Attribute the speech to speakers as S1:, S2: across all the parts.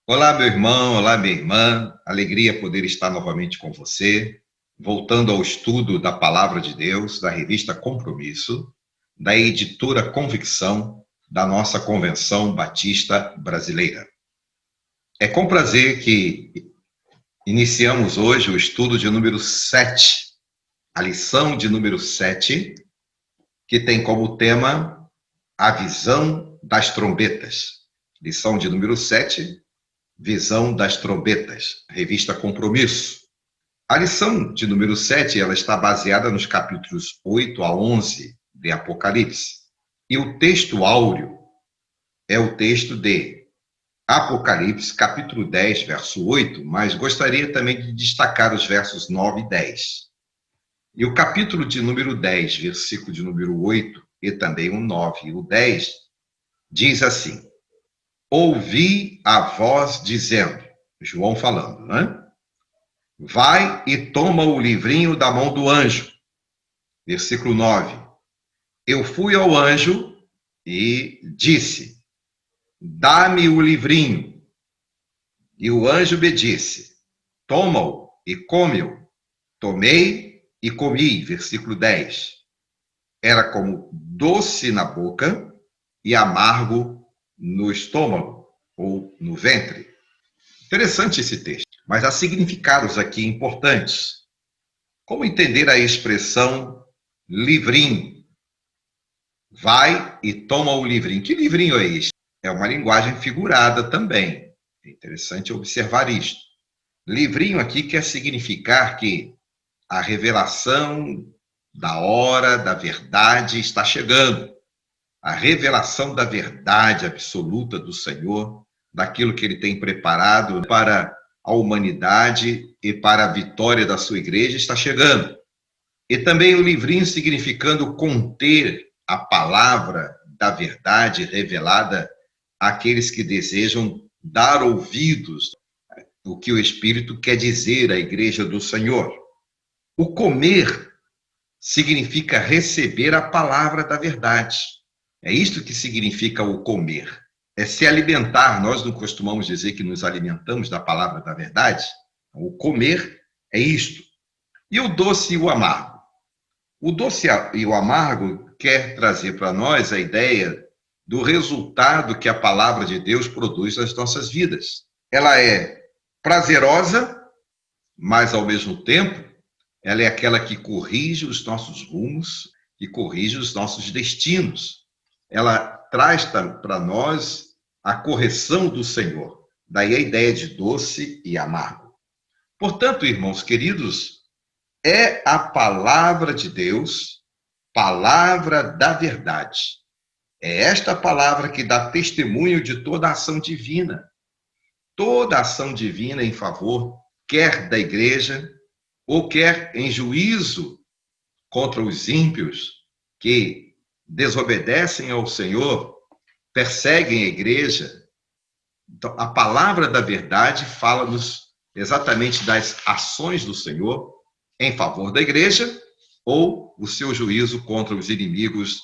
S1: Olá, meu irmão, olá, minha irmã. Alegria poder estar novamente com você, voltando ao estudo da Palavra de Deus, da revista Compromisso, da editora Convicção, da nossa Convenção Batista Brasileira. É com prazer que iniciamos hoje o estudo de número 7, a lição de número 7, que tem como tema a visão das trombetas. Lição de número 7, Visão das Trombetas, revista Compromisso. A lição de número 7, ela está baseada nos capítulos 8 a 11 de Apocalipse. E o texto áureo é o texto de Apocalipse, capítulo 10, verso 8, mas gostaria também de destacar os versos 9 e 10. E o capítulo de número 10, versículo de número 8, e também o 9 e o 10, diz assim: ouvi a voz dizendo, João falando, né? Vai e toma o livrinho da mão do anjo. Versículo 9. Eu fui ao anjo e disse, dá-me o livrinho. E o anjo me disse, toma-o e come-o. Tomei e comi. Versículo 10. Era como doce na boca e amargo no estômago ou no ventre. Interessante esse texto, mas há significados aqui importantes. Como entender a expressão livrinho? Vai e toma o livrinho. Que livrinho é este? É uma linguagem figurada também. É interessante observar isto. Livrinho aqui quer significar que a revelação da hora, da verdade está chegando. A revelação da verdade absoluta do Senhor, daquilo que Ele tem preparado para a humanidade e para a vitória da sua igreja, está chegando. E também o livrinho significando conter a palavra da verdade revelada àqueles que desejam dar ouvidos ao que o Espírito quer dizer à igreja do Senhor. O comer significa receber a palavra da verdade. É isto que significa o comer. É se alimentar. Nós não costumamos dizer que nos alimentamos da palavra da verdade. O comer é isto. E o doce e o amargo? O doce e o amargo quer trazer para nós a ideia do resultado que a palavra de Deus produz nas nossas vidas. Ela é prazerosa, mas ao mesmo tempo, ela é aquela que corrige os nossos rumos, que corrige os nossos destinos. Ela traz para nós a correção do Senhor. Daí a ideia de doce e amargo. Portanto, irmãos queridos, é a palavra de Deus, palavra da verdade. É esta palavra que dá testemunho de toda a ação divina. Toda ação divina em favor, quer da igreja, ou quer em juízo contra os ímpios que desobedecem ao Senhor, perseguem a igreja. Então, a palavra da verdade fala-nos exatamente das ações do Senhor em favor da igreja ou o seu juízo contra os inimigos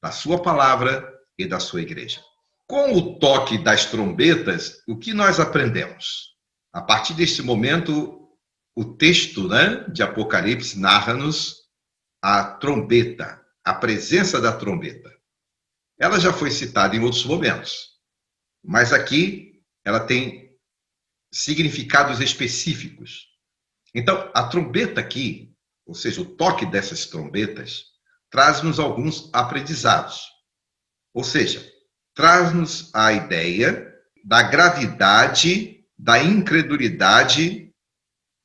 S1: da sua palavra e da sua igreja. Com o toque das trombetas, o que nós aprendemos? A partir deste momento, o texto, de Apocalipse narra-nos a trombeta, a presença da trombeta. Ela já foi citada em outros momentos, mas aqui ela tem significados específicos. Então, a trombeta aqui, ou seja, o toque dessas trombetas, traz-nos alguns aprendizados. Ou seja, traz-nos a ideia da gravidade, da incredulidade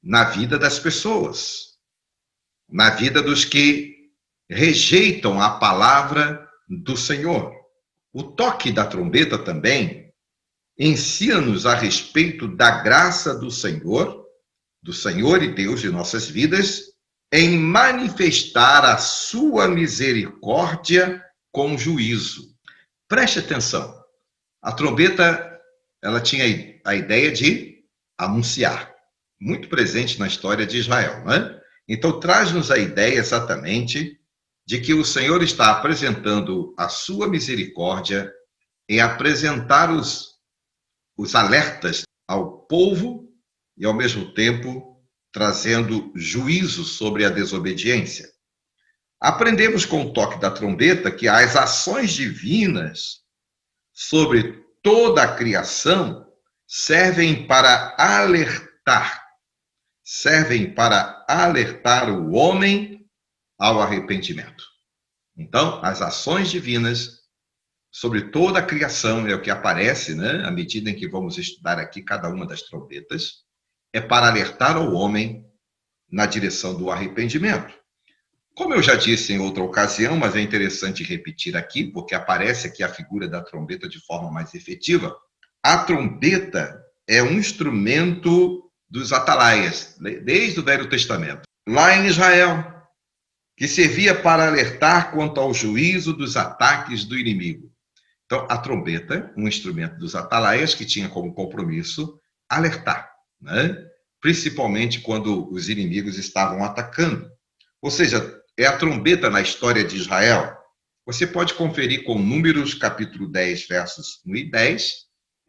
S1: na vida das pessoas, na vida dos que rejeitam a palavra do Senhor. O toque da trombeta também ensina-nos a respeito da graça do Senhor e Deus de nossas vidas, em manifestar a sua misericórdia com juízo. Preste atenção. A trombeta, ela tinha a ideia de anunciar, muito presente na história de Israel, Então, traz-nos a ideia exatamente de que o Senhor está apresentando a sua misericórdia e apresentar os alertas ao povo e, ao mesmo tempo, trazendo juízo sobre a desobediência. Aprendemos com o toque da trombeta que as ações divinas sobre toda a criação servem para alertar o homem ao arrependimento. Então, as ações divinas sobre toda a criação, é o que aparece, né, à medida em que vamos estudar aqui cada uma das trombetas, é para alertar o homem na direção do arrependimento. Como eu já disse em outra ocasião, mas é interessante repetir aqui, porque aparece aqui a figura da trombeta de forma mais efetiva, a trombeta é um instrumento dos atalaias, desde o Velho Testamento. Lá em Israel, que servia para alertar quanto ao juízo dos ataques do inimigo. Então, a trombeta, um instrumento dos atalaias que tinha como compromisso alertar, né? Principalmente quando os inimigos estavam atacando. Ou seja, é a trombeta na história de Israel. Você pode conferir com Números, capítulo 10, versos 1 e 10,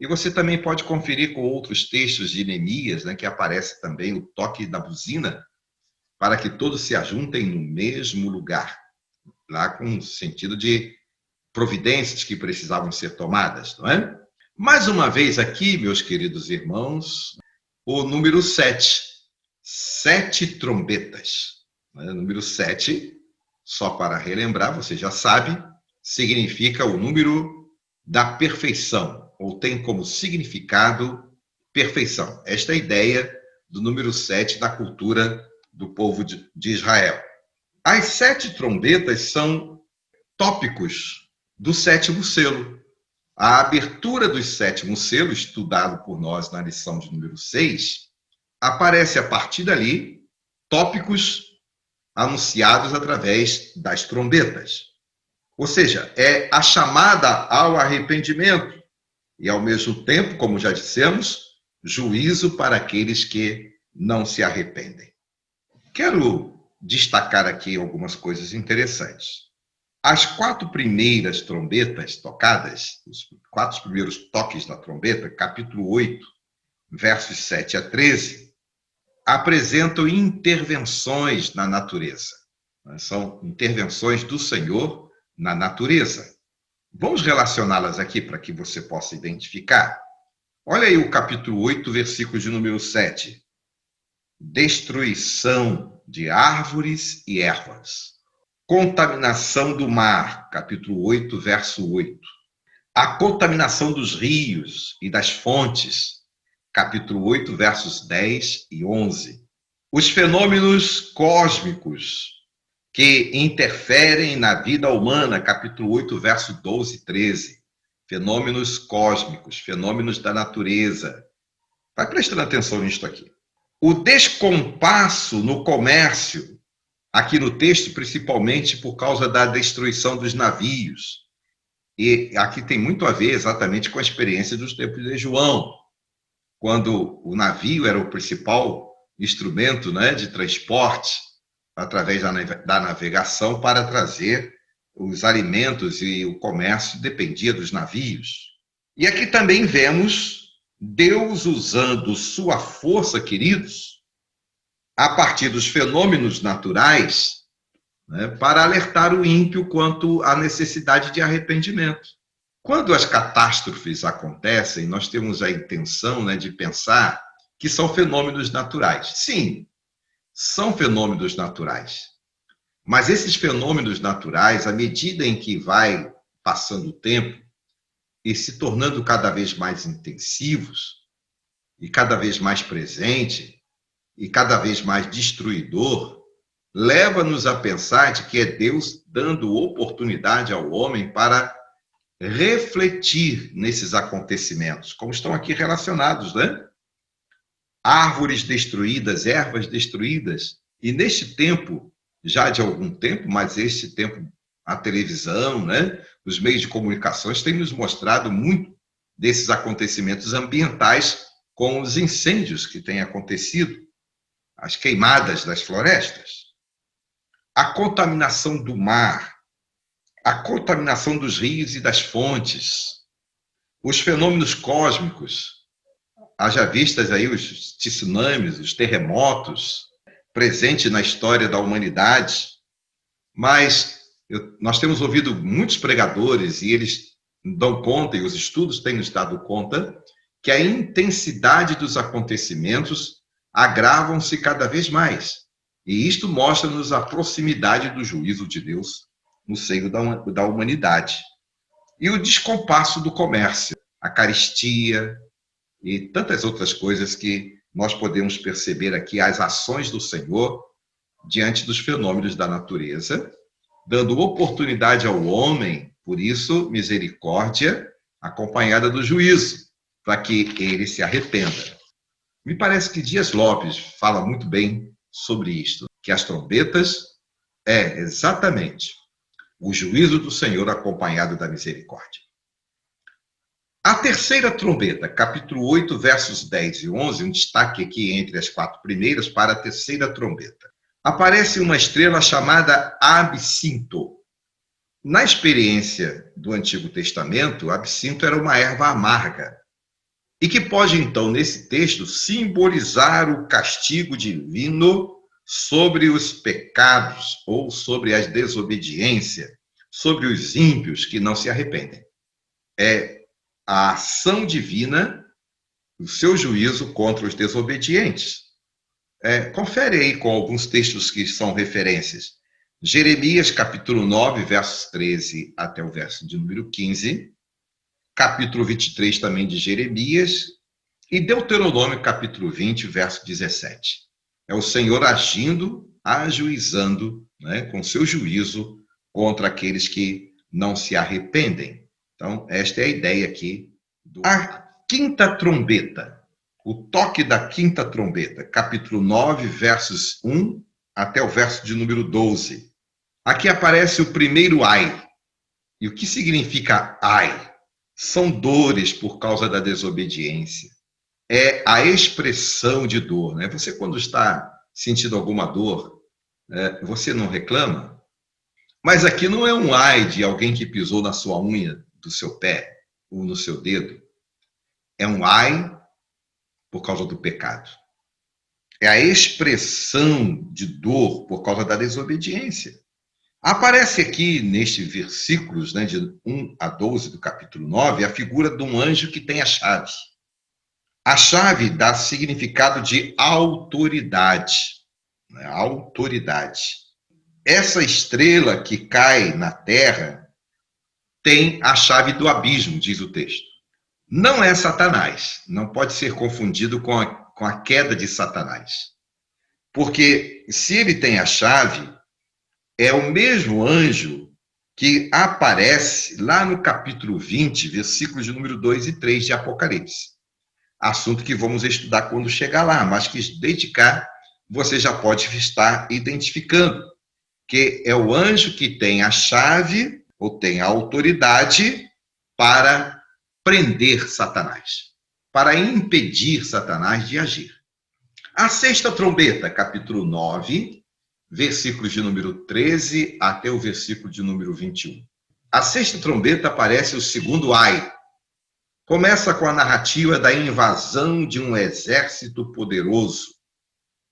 S1: e você também pode conferir com outros textos de Neemias, né, que aparece também o toque da buzina, para que todos se ajuntem no mesmo lugar, lá com o sentido de providências que precisavam ser tomadas, não é? Mais uma vez aqui, meus queridos irmãos, o número 7, 7 trombetas. Número 7, só para relembrar, você já sabe, significa o número da perfeição, ou tem como significado perfeição. Esta é a ideia do número 7 da cultura do povo de Israel. As 7 trombetas são tópicos do 7º selo. A abertura do 7º selo, estudado por nós na lição de número 6, aparece a partir dali tópicos anunciados através das trombetas. Ou seja, é a chamada ao arrependimento e, ao mesmo tempo, como já dissemos, juízo para aqueles que não se arrependem. Quero destacar aqui algumas coisas interessantes. As 4 primeiras trombetas tocadas, os 4 primeiros toques da trombeta, capítulo 8, versos 7 a 13, apresentam intervenções na natureza. São intervenções do Senhor na natureza. Vamos relacioná-las aqui para que você possa identificar. Olha aí o capítulo 8, versículo de número 7. Destruição de árvores e ervas. Contaminação do mar, capítulo 8, verso 8. A contaminação dos rios e das fontes, capítulo 8, versos 10 e 11. Os fenômenos cósmicos que interferem na vida humana, capítulo 8, verso 12 e 13. Fenômenos cósmicos, fenômenos da natureza. Vai prestando atenção nisto aqui. O descompasso no comércio, aqui no texto, principalmente por causa da destruição dos navios. E aqui tem muito a ver exatamente com a experiência dos tempos de João, quando o navio era o principal instrumento, né, de transporte através da navegação para trazer os alimentos, e o comércio dependia dos navios. E aqui também vemos Deus usando sua força, queridos, a partir dos fenômenos naturais, né, para alertar o ímpio quanto à necessidade de arrependimento. Quando as catástrofes acontecem, nós temos a intenção, né, de pensar que são fenômenos naturais. Sim, são fenômenos naturais. Mas esses fenômenos naturais, à medida em que vai passando o tempo e se tornando cada vez mais intensivos, e cada vez mais presente, e cada vez mais destruidor, leva-nos a pensar de que é Deus dando oportunidade ao homem para refletir nesses acontecimentos, como estão aqui relacionados, né? Árvores destruídas, ervas destruídas, e neste tempo, já de algum tempo, mas este tempo, a televisão, né, os meios de comunicações têm nos mostrado muito desses acontecimentos ambientais, com os incêndios que têm acontecido, as queimadas das florestas, a contaminação do mar, a contaminação dos rios e das fontes, os fenômenos cósmicos, haja vistas aí os tsunamis, os terremotos presentes na história da humanidade, mas nós temos ouvido muitos pregadores e eles dão conta, e os estudos têm nos dado conta, que a intensidade dos acontecimentos agravam-se cada vez mais. E isto mostra-nos a proximidade do juízo de Deus no seio da humanidade. E o descompasso do comércio, a carestia e tantas outras coisas que nós podemos perceber aqui, as ações do Senhor diante dos fenômenos da natureza, dando oportunidade ao homem, por isso, misericórdia acompanhada do juízo, para que ele se arrependa. Me parece que Dias Lopes fala muito bem sobre isto, que as trombetas é exatamente o juízo do Senhor acompanhado da misericórdia. A terceira trombeta, capítulo 8, versos 10 e 11, um destaque aqui entre as 4 primeiras para a terceira trombeta. Aparece uma estrela chamada absinto. Na experiência do Antigo Testamento, absinto era uma erva amarga, e que pode, então, nesse texto, simbolizar o castigo divino sobre os pecados ou sobre a desobediência, sobre os ímpios que não se arrependem. É a ação divina, o seu juízo contra os desobedientes. Confere aí com alguns textos que são referências. Jeremias, capítulo 9, versos 13 até o verso de número 15. Capítulo 23 também de Jeremias. E Deuteronômio, capítulo 20, verso 17. É o Senhor agindo, ajuizando, né, com seu juízo contra aqueles que não se arrependem. Então, esta é a ideia aqui. A quinta trombeta, o toque da quinta trombeta, capítulo 9, versos 1 até o verso de número 12. Aqui aparece o primeiro ai. E o que significa ai? São dores por causa da desobediência. É a expressão de dor, né? Você, quando está sentindo alguma dor, você não reclama? Mas aqui não é um ai de alguém que pisou na sua unha do seu pé ou no seu dedo. É um ai por causa do pecado. É a expressão de dor por causa da desobediência. Aparece aqui, nestes versículos, né, de 1 a 12 do capítulo 9, a figura de um anjo que tem a chave. A chave dá significado de autoridade. Né? Autoridade. Essa estrela que cai na terra tem a chave do abismo, diz o texto. Não é Satanás, não pode ser confundido com a queda de Satanás. Porque se ele tem a chave, é o mesmo anjo que aparece lá no capítulo 20, versículos de número 2 e 3 de Apocalipse. Assunto que vamos estudar quando chegar lá, mas que desde cá você já pode estar identificando, que é o anjo que tem a chave, ou tem a autoridade, para prender Satanás, para impedir Satanás de agir. A sexta trombeta, capítulo 9, versículos de número 13 até o versículo de número 21. A sexta trombeta aparece o segundo ai. Começa com a narrativa da invasão de um exército poderoso.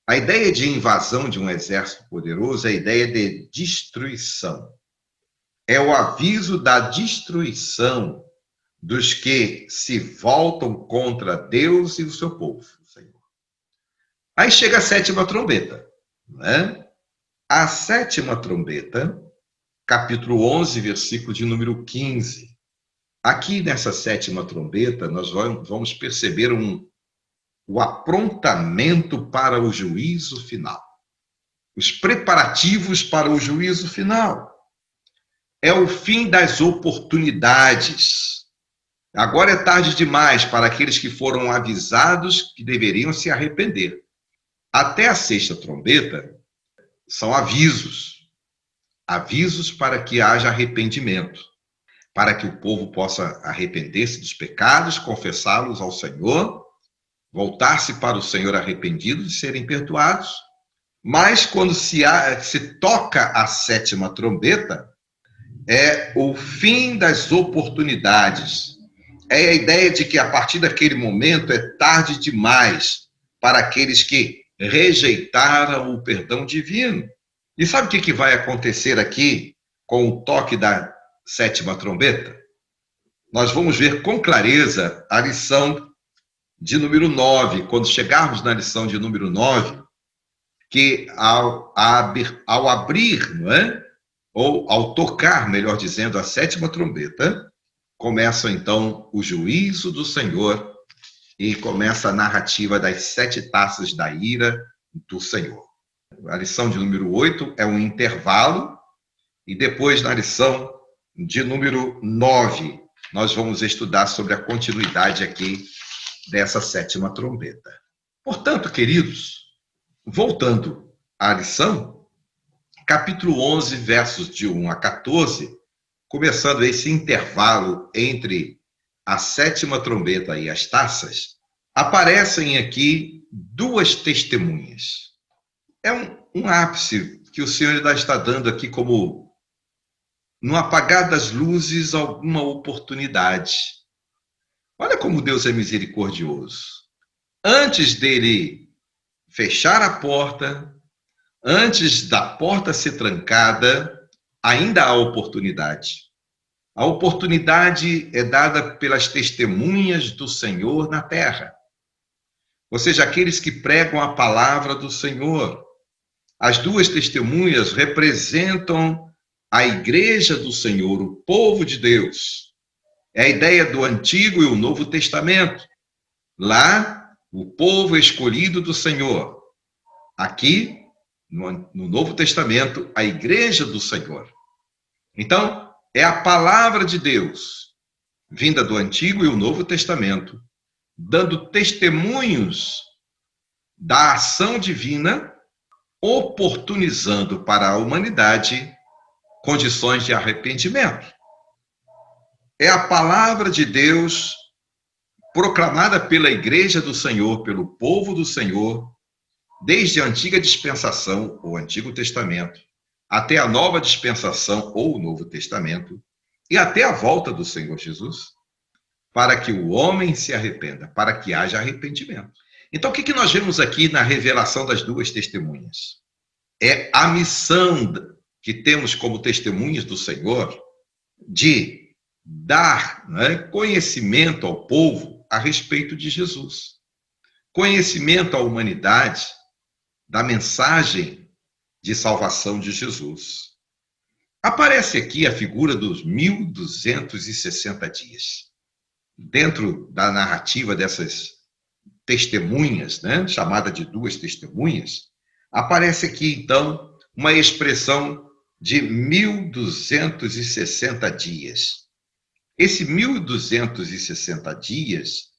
S1: A ideia de invasão de um exército poderoso é a ideia de destruição. É o aviso da destruição dos que se voltam contra Deus e o seu povo, Senhor. Aí chega a sétima trombeta, né? A sétima trombeta, capítulo 11, versículo de número 15. Aqui nessa sétima trombeta, nós vamos perceber o aprontamento para o juízo final. Os preparativos para o juízo final. É o fim das oportunidades. Agora é tarde demais para aqueles que foram avisados que deveriam se arrepender. Até a sexta trombeta são avisos. Avisos para que haja arrependimento. Para que o povo possa arrepender-se dos pecados, confessá-los ao Senhor, voltar-se para o Senhor arrependido de serem perdoados. Mas quando se toca a sétima trombeta, é o fim das oportunidades. é a ideia de que a partir daquele momento é tarde demais para aqueles que rejeitaram o perdão divino. E sabe o que vai acontecer aqui com o toque da sétima trombeta? Nós vamos ver com clareza a lição de número 9, quando chegarmos na lição de número 9, que ao abrir, não é? Ou ao tocar, melhor dizendo, a sétima trombeta, começa então o juízo do Senhor e começa a narrativa das 7 taças da ira do Senhor. A lição de número 8 é um intervalo, e depois, na lição de número 9, nós vamos estudar sobre a continuidade aqui dessa sétima trombeta. Portanto, queridos, voltando à lição, capítulo 11, versos de 1 a 14, começando esse intervalo entre a sétima trombeta e as taças, aparecem aqui 2 testemunhas. É um ápice que o Senhor ainda está dando aqui como, no apagar das luzes, alguma oportunidade. Olha como Deus é misericordioso. Antes dele fechar a porta, antes da porta ser trancada, ainda há oportunidade. A oportunidade é dada pelas testemunhas do Senhor na terra. Ou seja, aqueles que pregam a palavra do Senhor. As 2 testemunhas representam a igreja do Senhor, o povo de Deus. É a ideia do Antigo e o Novo Testamento. Lá, o povo escolhido do Senhor. Aqui, no Novo Testamento, a igreja do Senhor. Então, é a palavra de Deus, vinda do Antigo e o Novo Testamento, dando testemunhos da ação divina, oportunizando para a humanidade condições de arrependimento. É a palavra de Deus proclamada pela igreja do Senhor, pelo povo do Senhor, desde a antiga dispensação, o Antigo Testamento, até a nova dispensação, ou o Novo Testamento, e até a volta do Senhor Jesus, para que o homem se arrependa, para que haja arrependimento. Então, o que nós vemos aqui na revelação das 2 testemunhas? É a missão que temos como testemunhas do Senhor de dar, né, conhecimento ao povo a respeito de Jesus. Conhecimento à humanidade da mensagem de salvação de Jesus. Aparece aqui a figura dos 1260 dias. Dentro da narrativa dessas testemunhas, né, chamada de 2 testemunhas, aparece aqui, então, uma expressão de 1260 dias. Esse 1260 dias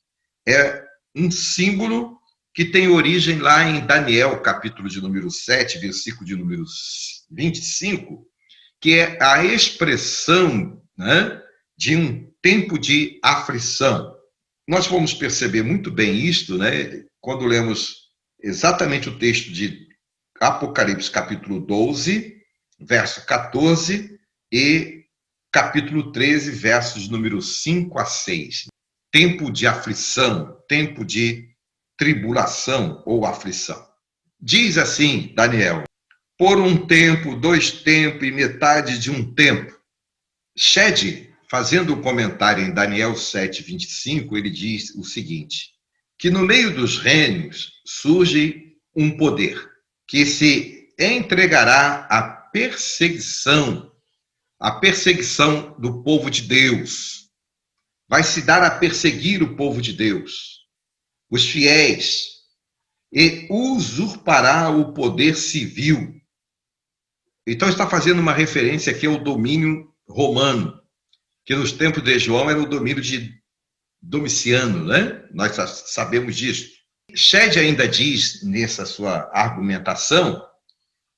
S1: é um símbolo que tem origem lá em Daniel, capítulo de número 7, versículo de número 25, que é a expressão, né, de um tempo de aflição. Nós vamos perceber muito bem isto, né, quando lemos exatamente o texto de Apocalipse, capítulo 12, verso 14, e capítulo 13, versos de número 5 a 6. Tempo de aflição, tempo de tribulação ou aflição. Diz assim, Daniel: por um tempo, 2 tempos e metade de um tempo. Shed, fazendo um comentário em Daniel 7, 25, ele diz o seguinte, que no meio dos reinos surge um poder que se entregará à perseguição do povo de Deus. Vai se dar a perseguir o povo de Deus, os fiéis, e usurpará o poder civil. Então está fazendo uma referência aqui ao domínio romano, que nos tempos de João era o domínio de Domiciano, né? Nós sabemos disso. Shed ainda diz, nessa sua argumentação,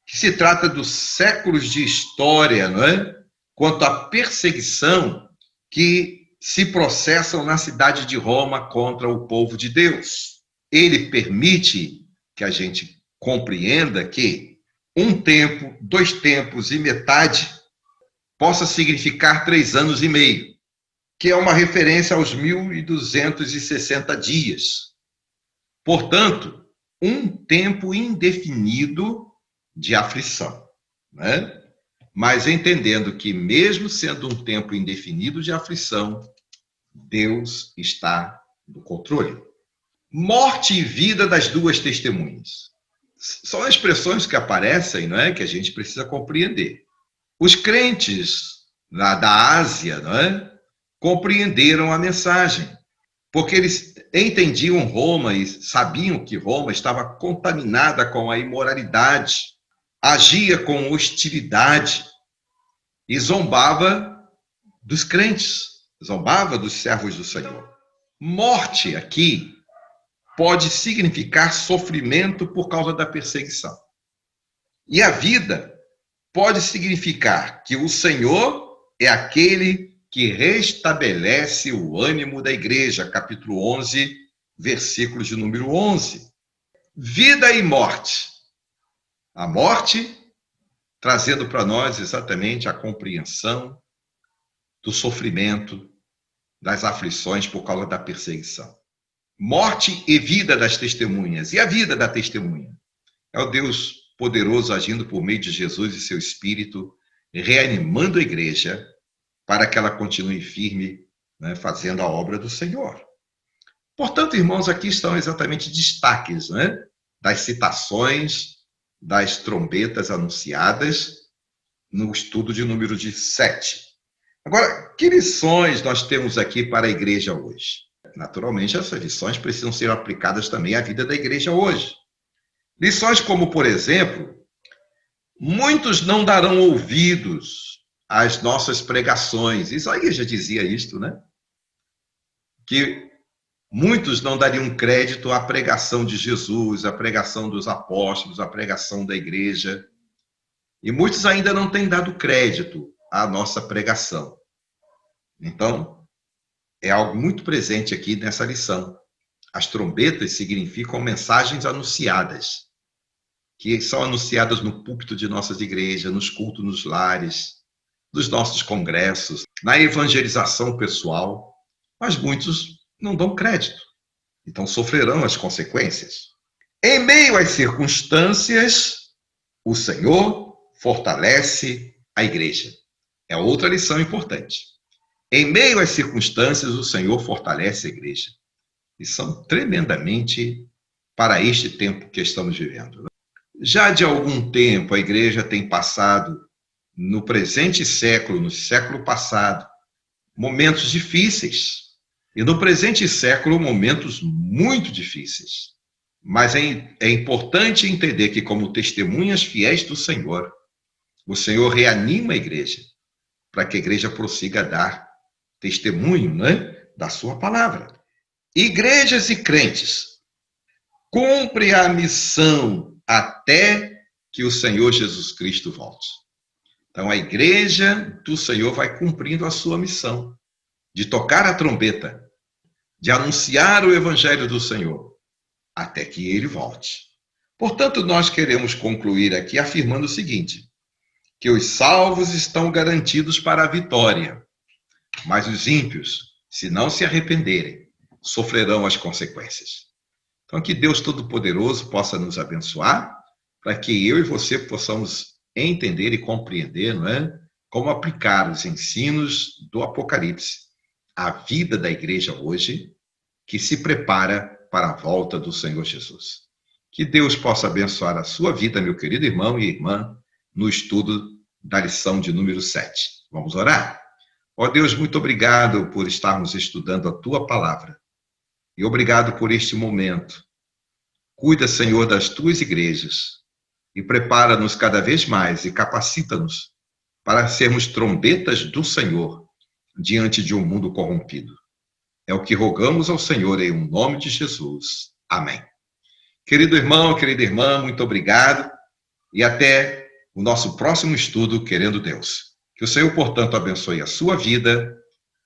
S1: que se trata dos séculos de história, não é? Quanto à perseguição que se processam na cidade de Roma contra o povo de Deus. Ele permite que a gente compreenda que 1 tempo, 2 tempos e metade possa significar 3 anos e meio, que é uma referência aos 1260 dias. Portanto, um tempo indefinido de aflição, né? Mas entendendo que, mesmo sendo um tempo indefinido de aflição, Deus está no controle. Morte e vida das duas testemunhas. São expressões que aparecem, não é? Que a gente precisa compreender. Os crentes da Ásia, não é? Compreenderam a mensagem, porque eles entendiam Roma e sabiam que Roma estava contaminada com a imoralidade, agia com hostilidade e zombava dos crentes, zombava dos servos do Senhor. Morte aqui pode significar sofrimento por causa da perseguição. E a vida pode significar que o Senhor é aquele que restabelece o ânimo da igreja, capítulo 11, versículo de número 11. Vida e morte. A morte trazendo para nós exatamente a compreensão do sofrimento, das aflições por causa da perseguição. Morte e vida das testemunhas. E a vida da testemunha? É o Deus poderoso agindo por meio de Jesus e seu Espírito, reanimando a igreja para que ela continue firme, né, fazendo a obra do Senhor. Portanto, irmãos, aqui estão exatamente destaques, né, das citações, das trombetas anunciadas no estudo de número 7. Agora, que lições nós temos aqui para a igreja hoje? Naturalmente, essas lições precisam ser aplicadas também à vida da igreja hoje. Lições como, por exemplo, muitos não darão ouvidos às nossas pregações. Isaías já dizia isto, né? Que muitos não dariam crédito à pregação de Jesus, à pregação dos apóstolos, à pregação da igreja. E muitos ainda não têm dado crédito à nossa pregação. Então, é algo muito presente aqui nessa lição. As trombetas significam mensagens anunciadas, que são anunciadas no púlpito de nossas igrejas, nos cultos nos lares, nos nossos congressos, na evangelização pessoal, mas muitos não dão crédito, então sofrerão as consequências. Em meio às circunstâncias, o Senhor fortalece a igreja. É outra lição importante. Em meio às circunstâncias, o Senhor fortalece a igreja. Lição tremendamente para este tempo que estamos vivendo. Já de algum tempo, a igreja tem passado, no presente século, no século passado, momentos difíceis. E no presente século, momentos muito difíceis. Mas é importante entender que, como testemunhas fiéis do Senhor, o Senhor reanima a igreja, para que a igreja prossiga a dar testemunho, né, da sua palavra. Igrejas e crentes, cumpre a missão até que o Senhor Jesus Cristo volte. Então, a igreja do Senhor vai cumprindo a sua missão de tocar a trombeta, de anunciar o evangelho do Senhor, até que ele volte. Portanto, nós queremos concluir aqui afirmando o seguinte, que os salvos estão garantidos para a vitória, mas os ímpios, se não se arrependerem, sofrerão as consequências. Então, que Deus Todo-Poderoso possa nos abençoar, para que eu e você possamos entender e compreender, não é, como aplicar os ensinos do Apocalipse à vida da igreja hoje, que se prepara para a volta do Senhor Jesus. Que Deus possa abençoar a sua vida, meu querido irmão e irmã, no estudo da lição de número 7. Vamos orar? Ó Deus, muito obrigado por estarmos estudando a tua palavra. E obrigado por este momento. Cuida, Senhor, das tuas igrejas e prepara-nos cada vez mais e capacita-nos para sermos trombetas do Senhor diante de um mundo corrompido. É o que rogamos ao Senhor em nome de Jesus. Amém. Querido irmão, querida irmã, muito obrigado e até o nosso próximo estudo, querendo Deus. Que o Senhor, portanto, abençoe a sua vida,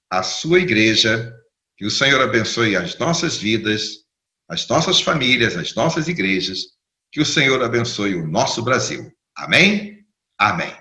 S1: a sua igreja, que o Senhor abençoe as nossas vidas, as nossas famílias, as nossas igrejas, que o Senhor abençoe o nosso Brasil. Amém? Amém.